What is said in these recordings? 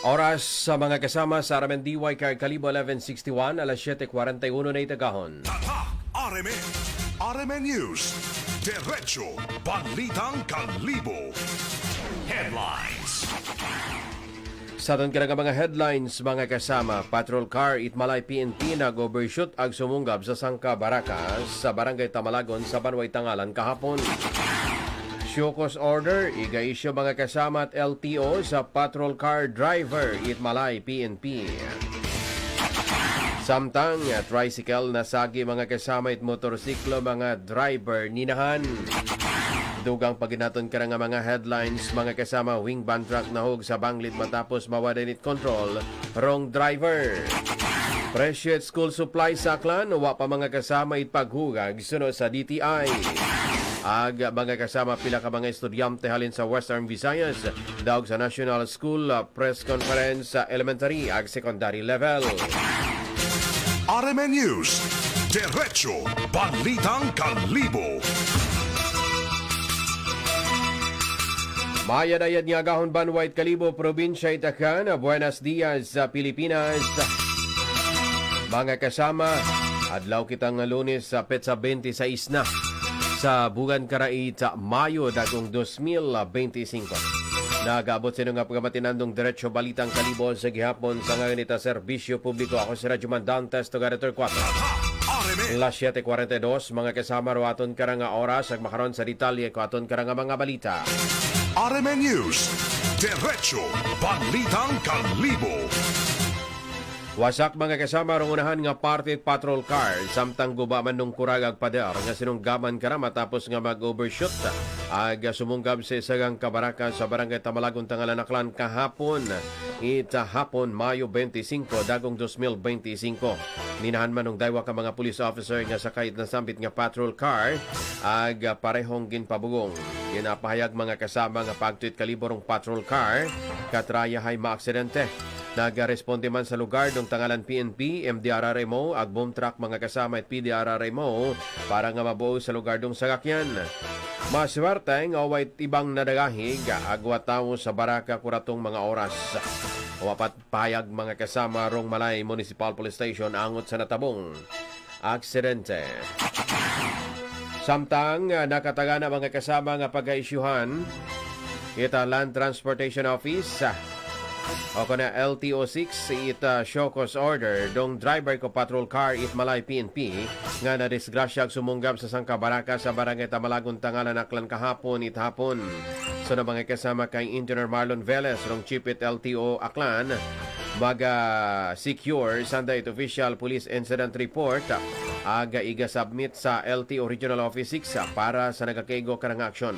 Oras sa mga kasama sa Aramen DY Kalibo 1161, alas 7:41 na itagahon. Aramen News, Diretso Balitang Kalibo. Headlines. Sa aton ka mga headlines, mga kasama, patrol car Itmalay PNP nag-overshoot ag sumunggab sa Sangka Baracas sa Barangay Tamalagon sa Banway Tangalan kahapon. Shokos order, iga-isyo mga kasama at LTO sa patrol car driver Itmalay PNP. Samtang tricycle nasagi mga kasama at motorsiklo mga driver ninahan. Dugang paginaton ka nga mga headlines, mga kasama, wing van truck nahog sa Banglit matapos mawadanit control, wrong driver. Presyo at school supply sa Aklan, wa pa mga kasama itpaghugag sunod sa DTI. Mga kasama pila ka mga estudyante halin sa Western Visayas, daog sa National School Press Conference sa elementary ag secondary level. Aramen News, Diretso Balitang Kalibo. Mayadayad nga gahon Banway Kalibo, Probinsya Itacan, Buenos Dias sa Pilipinas. Mga kasama, adlaw kitang Lunes sa petsa 26 na sa Bugan Karait sa Mayo dagong 2025. Nag-abot sa nga pagamatinandong Diretso Balitang Kalibo sa gihapon sa nganita serbisyo publiko. Ako si Radyo Mandantes, Tugarator 4. Las 7:42, mga kasama ruaton karanga oras ag makaron sa detalye ko aton karanga mga balita. Aramen News, Diretso Balitang Kalibo. Wasak mga kasama rong unahan nga party patrol car samtang guba man nung kuragag pader nga sinunggaman kara matapos nga mag-overshoot ag sumunggab sa isagang kabaraka sa Barangay Tamalagon Tangalan Aklan kahapon. Ita hapon Mayo 25 dagong 2025. Ninahan man nung daywa ka mga police officer nga sakay na sambit nga patrol car ag parehong ginpabugong. Ginapahayag mga kasama nga pagtuit kaliborong patrol car katraya hay maaksidente. Nag-responde man sa lugar ng Tangalan PNP, MDRRMO, ag boom truck mga kasama at PDRRMO para nga mabuo sa lugar ng sagakyan. Maswerteng away ibang nadagahig agwataw sa Baraka kuratong mga oras. Wapat pahayag mga kasama rong Malay Municipal Police Station angot sa natabong aksidente. Samtang nakatagana mga kasama nga pag-aisyuhan ita Land Transportation Office o kana LTO6 ita Shokos order dong driver ko patrol car Itmalay PNP nga na disgrasya sumunggab sa Sangka Baracas sa Barangay Tamalagon Tangalan Aklan kahapon itahapon. So na mga kasama kay Engineer Marlon Velez rong Chief at LTO Aklan secure Sunday official police incident report aga iga submit sa LTO Regional Office 6 para sa nagakaigo karang aksyon.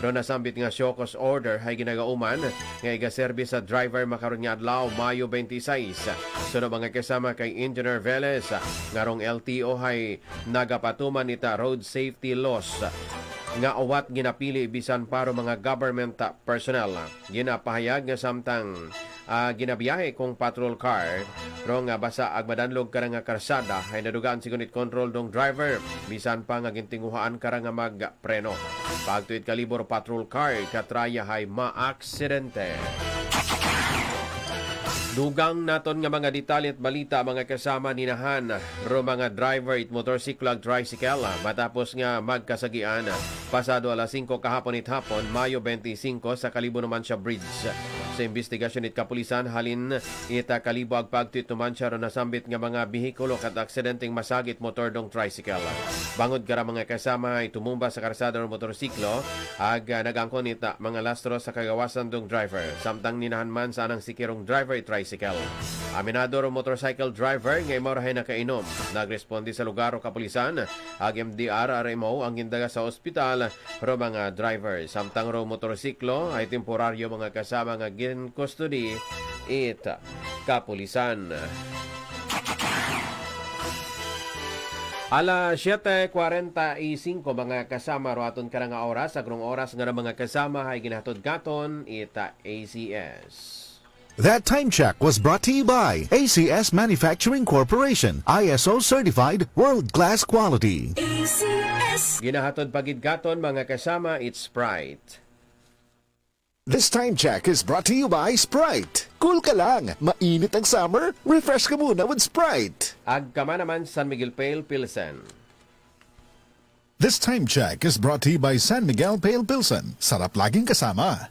Pero nasambit nga Shokos order hay ginagauman nga iga-service sa driver makaron nga adlaw Mayo 26. So na mga kasama kay Engineer Velez nga rong LTO hay nagapatuman ita road safety laws nga awat ginapili bisan paro mga government personnel. Ginapahayag nga samtang ginabiyahe kong patrol car pero nga basa agmadanlog ka nga karsada ay nadugaan sigunit control dong driver bisan pa nga gintinguhaan ka nga magpreno. Pagtuit kalibor patrol car katraya hay maaksidente. Dugang naton nga mga detalye at balita mga kasama ninahan ro mga driver at motorsiklo ag tricycle matapos nga magkasagian pasado alas 5 kahapon hapon Mayo 25 sa Kalibo Numancia Bridge. Sa investigasyon it kapulisan halin ita Kalibo ag pagtuit Numancia ro nasambit nga mga bihikulo kat aksidenteng masagit motor dong tricycle. Bangod kara mga kasama ay tumumba sa karsada ng motorsiklo ag nagangkon ita mga lastro sa kagawasan dong driver. Samtang ninahan man sa anang sikirong driver tricycle. Aminado ro motorcycle driver ngay morahay na kainom. Nagresponde sa lugar o kapulisan ag MDRRMO ang gindaga sa ospital pero mga driver. Samtang ro motorsiklo ay temporaryo mga kasama nga gin-custody it kapulisan. Alas 7:45 mga kasama ro aton karanga oras agrong oras nga mga kasama ay ginahatod gaton ita ACS. That time check was brought to you by ACS Manufacturing Corporation, ISO certified world-class quality. ACS. Ginahatod pagid gaton mga kasama, it's Sprite. This time check is brought to you by Sprite. Cool ka lang, mainit ang summer, refresh ka muna with Sprite. Agkama naman San Miguel Pale Pilsen. This time check is brought to you by San Miguel Pale Pilsen. Sarap laging kasama.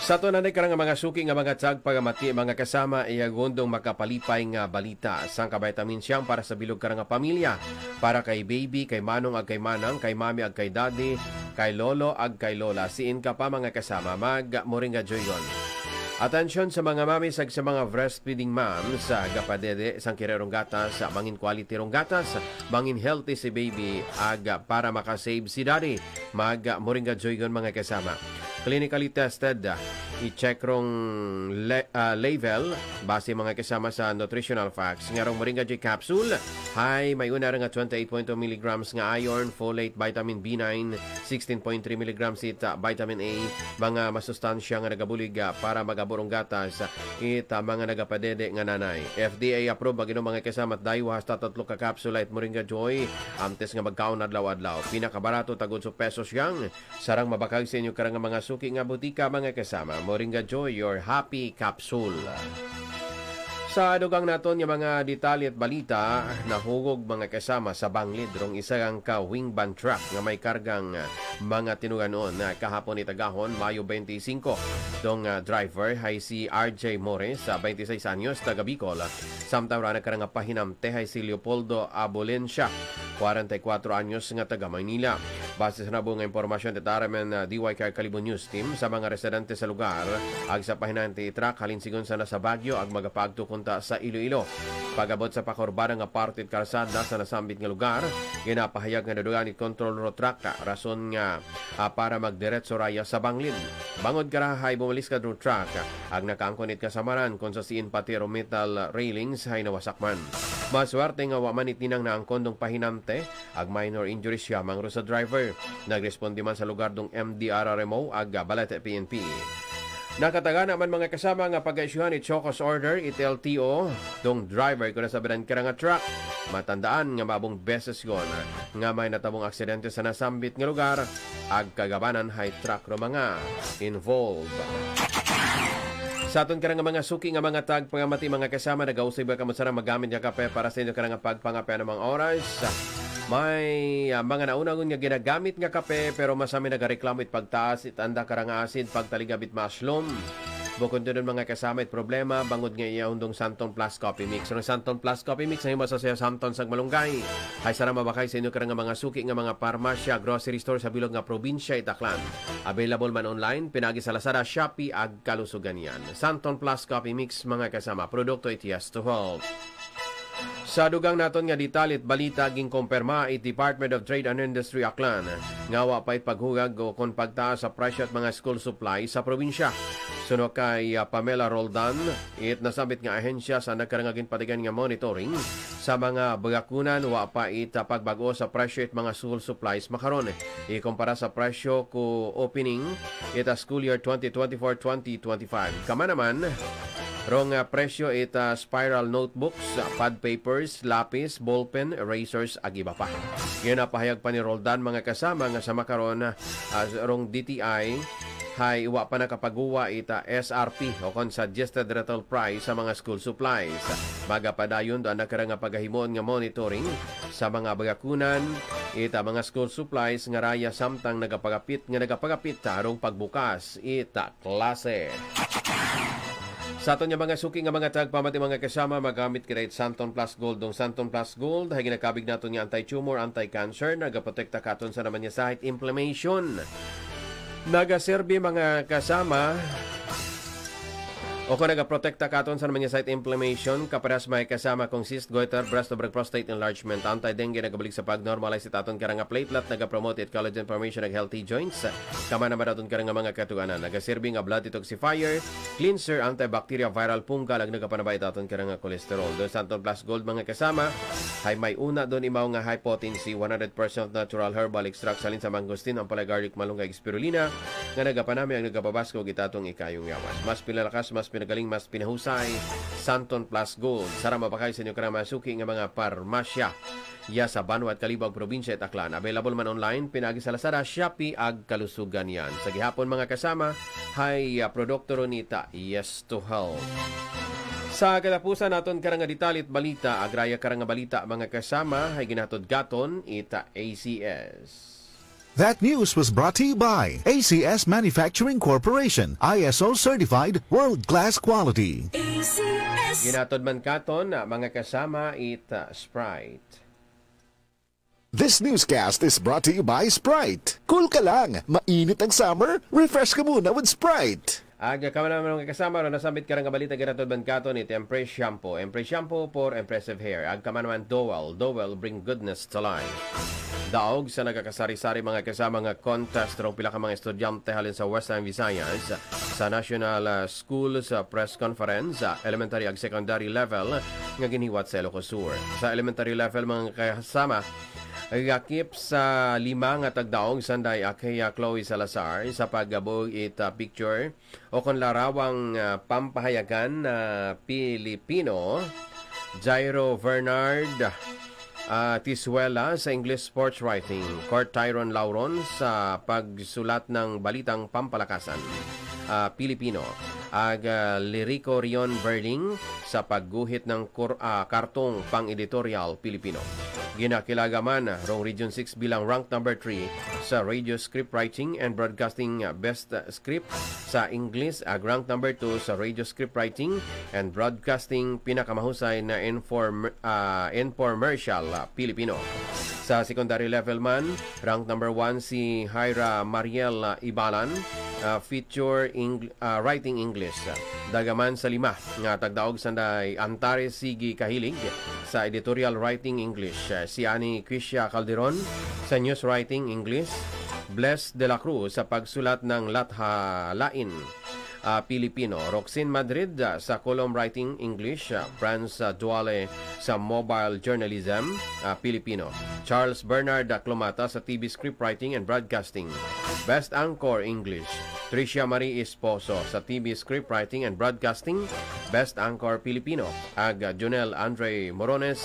Sa to nanay karang mga suki nga mga tsag pagamati mga kasama iagondong makapalipay nga balita sang ka-vitamin siyang para sa bilog karang nga pamilya, para kay baby, kay manong ag kay manang, kay mami ag kay daddy, kay lolo ag kay lola. Siin ka pa mga kasama mag Moringa Joyon. Atensyon sa mga mami sa mga breastfeeding moms sa gapadede sang kirerong gatas, mangin quality rong gatas, mangin healthy si baby ag para makasave si daddy. Mag Moringa Joyon mga kasama. Clinically tested, i-check rong level base mga kasama sa nutritional facts. Nga rong Moringa J capsule, may una nga 28.2 mg nga iron, folate, vitamin B9, 16.3 mg vitamin A, mga masustansya nga nagabulig para magaburong gatas, mga nagapadede nga nanay. FDA approved bagino mga kasama at daywa hasta 3 ka capsule at Moringa Joy, amtes nga magkaon adlaw-adlaw. Pinakabarato tagod sa pesos yang, sarang mabakag sa inyo karang mga suki nga butika mga kasama. Moringa Joy, your happy capsule. Sa dugang naton yung mga detalye at balita, nahugog mga kasama sa Banglid rong isa ang ka-wing van truck nga may kargang mga tinuganon na kahapon itagahon Mayo 25. Dong driver hay si RJ Mores sa 26 anyos taga Bicol. Samtang rana karang pahinamte hay si Leopoldo Abolencia 44 anyos nga taga Maynila. Base sa nabong impormasyon tataраmen DYK Kalibo News Team sa mga residente sa lugar, ag sa pahinante truck halinsigon sa nasa Baguio ag magapagtukon sa Iloilo. Pagabot sa pakorbada nga partit karsada sa nasambit nga lugar, ginapahayag nga nadugan ni control road truck rason nga para magdiretso raya sa Banglid. Bangod karahay bumalis ka road truck ag nakaangkonit kasamaran kung sa siin patiro metal railings hay nawasakman. Maswerte nga wamanit ninang naangkondong pahinamte ag minor injuries siya mangro sa driver. Nagresponde man sa lugar dong MDRRMO ag Balete PNP. Nakataga naman mga kasama nga pag-isyuhan ni Chocos Order it LTO dong driver ko na sa bidan kira nga truck. Matandaan nga mabong beses yon nga may natabong aksidente sa nasambit nga lugar ag kagabanan hay truck ro mga involved. Sa aton karang mga suki nga mga tag pangamati mga kasama nagausay ba kamasara magamit nga kape para sa inyo karang pagpangape ng mga oras. May mga naunang nga ginagamit nga kape pero masami nagareklamo it pagtaas it anda karang asid pagtaligabit maslom. Bukod doon mga kasama it problema bangod nga iya undong Santon Plus Coffee Mix. Ang Santon Plus Coffee Mix ay masasaya Santon sa Malunggay. Hay sarang mabakay sa inyo karang mga suki nga mga parmasya, grocery store sa bilog nga probinsya Itaklan. Available man online pinagi sa Lazada, Shopee ag kalusugan yan. Santon Plus Coffee Mix mga kasama, produkto it yes to help. Sa dugang naton nga detalit balita ging kumpirma it Department of Trade and Industry Aklan nga wa pay paghugag o kon pagtaas sa presyo at mga school supply sa probinsya. Suno kay Pamela Roldan, it nasabit nga ahensya sa nagkarangagin patigan nga monitoring sa mga bagakunan wa pa it pagbago sa presyo at mga school supplies makaron. Ikumpara sa presyo ko opening it school year 2024-2025. Kama naman rong presyo ita spiral notebooks, pad papers, lapis, ballpen, erasers, ag iba pa. Yan napahayag pa ni Roldan mga kasama nga sa makaron rong DTI hay iwa pa nakapaguwa ita SRP o kon suggested retail price sa mga school supplies. Magapadayon doon nakarang pagahimon nga monitoring sa mga bagakunan ita mga school supplies nga raya samtang nagapagapit tarong pagbukas ita klase. Sa aton nga mga suki nga mga tagpamati mga kasama magamit kita Santon Plus Gold. Dong Santon Plus Gold hay ginakabig naton nga anti-tumor, anti-cancer, nagaprotekta katon sa naman niya sa inflammation. Nagaserbi mga kasama o kung nagaprotekta katon sa naman niya site inflammation, kaparas may kasama kong cyst, goiter, breast over prostate enlargement, anti-dengue, nagabalik sa pag-normalize itaton karang platelet, nagapromote it collagen formation ng healthy joints, kama naman aton karang mga katuganan, nagaserbi nga blood detoxifier, cleanser, antibacterial, viral fungal, ag nagapanabay itaton karang cholesterol. Doon Santon Plus Gold mga kasama, hay may una doon imaw nga high potency, 100% natural herbal extract salin sa mangosteen, ang garlic, malunggay, spirulina, nga nagapanami ang nagababasko gitatong ikayong yawas. Mas pinalakas, mas pinagaling, mas pinahusay, Santon Plus Gold. Sarang mapakay sa inyo karang masuki nga mga parmasya. ya sa Banwa at Calibog Probinsya at Aklan. Available man online pinagi sa Lazada, Shopee ag kalusugan yan. Sa gihapon mga kasama, hay produkto ron ita Yes to Health. Sa katapusan naton karang detalit balita, agraya karang balita mga kasama, hay ginatod gaton ita ACS. That news was brought to you by ACS Manufacturing Corporation, ISO certified world-class quality. ACS. Ginatod man katon mga kasama ita Sprite. This newscast is brought to you by Sprite. Cool ka lang, mainit ang summer, refresh ka muna with Sprite. Aga kami naman mga kasama ron nasambit karang balita ginatod man katon ita Empress Shampoo. Empress Shampoo for impressive hair. Ag kami naman Dowel. Dowel bring goodness to life. Daog sa nagkakasari-sari mga kasama nga contest rong pila ka mga estudyante halin sa Western Visayas sa National School sa press conference sa elementary ag secondary level nga giniwat sa Ilocos Sur. Sa elementary level mga kasama agakip sa 5 nga tagdaong sanday akaya Chloe Salazar sa paggabog ita picture o kon larawang pampahayagan na Pilipino. Jairo Bernard Tisuela sa English Sports Writing. Court Tyron Lauron sa pagsulat ng balitang pampalakasan Pilipino. Lirico Rion Berling sa pagguhit ng kartong pang-editorial Pilipino. Ginakilagaman rong Region 6 bilang rank number 3 sa Radio Script Writing and Broadcasting Best Script sa English, rank number 2 sa Radio Script Writing and Broadcasting pinakamahusay na infomercial Pilipino. Sa secondary level man, rank number 1 si Jaira Mariel Ibalan, feature writing English. Dagaman sa 5 nga tagdaog sanday Antares Sigi Kahilig sa editorial writing English. Si Ani Quisha Calderon sa news writing English. Bless de la Cruz sa pagsulat ng Lathalain Pilipino. Roxin Madrid sa column writing English. Franz Duale sa mobile journalism Pilipino. Charles Bernard Clomata sa TV script writing and broadcasting. Best Anchor English. Tricia Marie Esposo sa TV script writing and broadcasting. Best Anchor Filipino. Jonel Andre Morones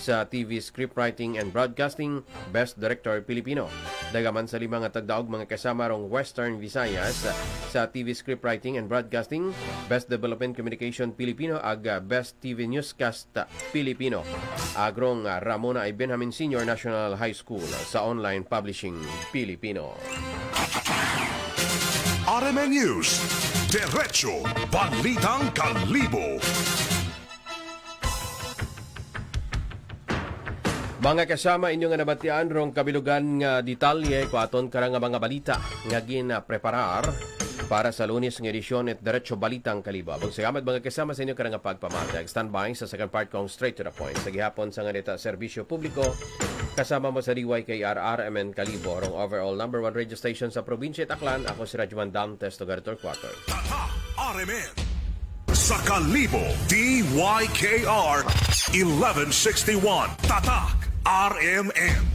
sa TV script writing and broadcasting. Best Director Filipino. Dagaman sa 5 nga tagdaog mga kasama rong Western Visayas sa TV script writing and broadcasting. Best Development Communication Filipino ag Best TV Newscast Filipino. Agrong Ramona I. Benjamin Senior National High School sa Online Publishing Filipino. RMN News, Derecho Balitang Kalibo. Mga kasama inyo nga nabatian rong kabilugan nga detalye ko aton karang mga balita nga preparar para sa Lunes ng edisyon at Derecho Balitang Kalibo. Salamat mga kasama sa inyo karang pagpamatag. Stand by sa second part kong straight to the point. Sa gihapon sa nga dita serbisyo publiko kasama mo sa DYKR RMN Kalibo rong overall number 1 radio station sa probinsya at Aklan. Ako si Rajuan Dantes Togartor 4. Tatak RMN sa Kalibo, DYKR 1161. Tatak RMN.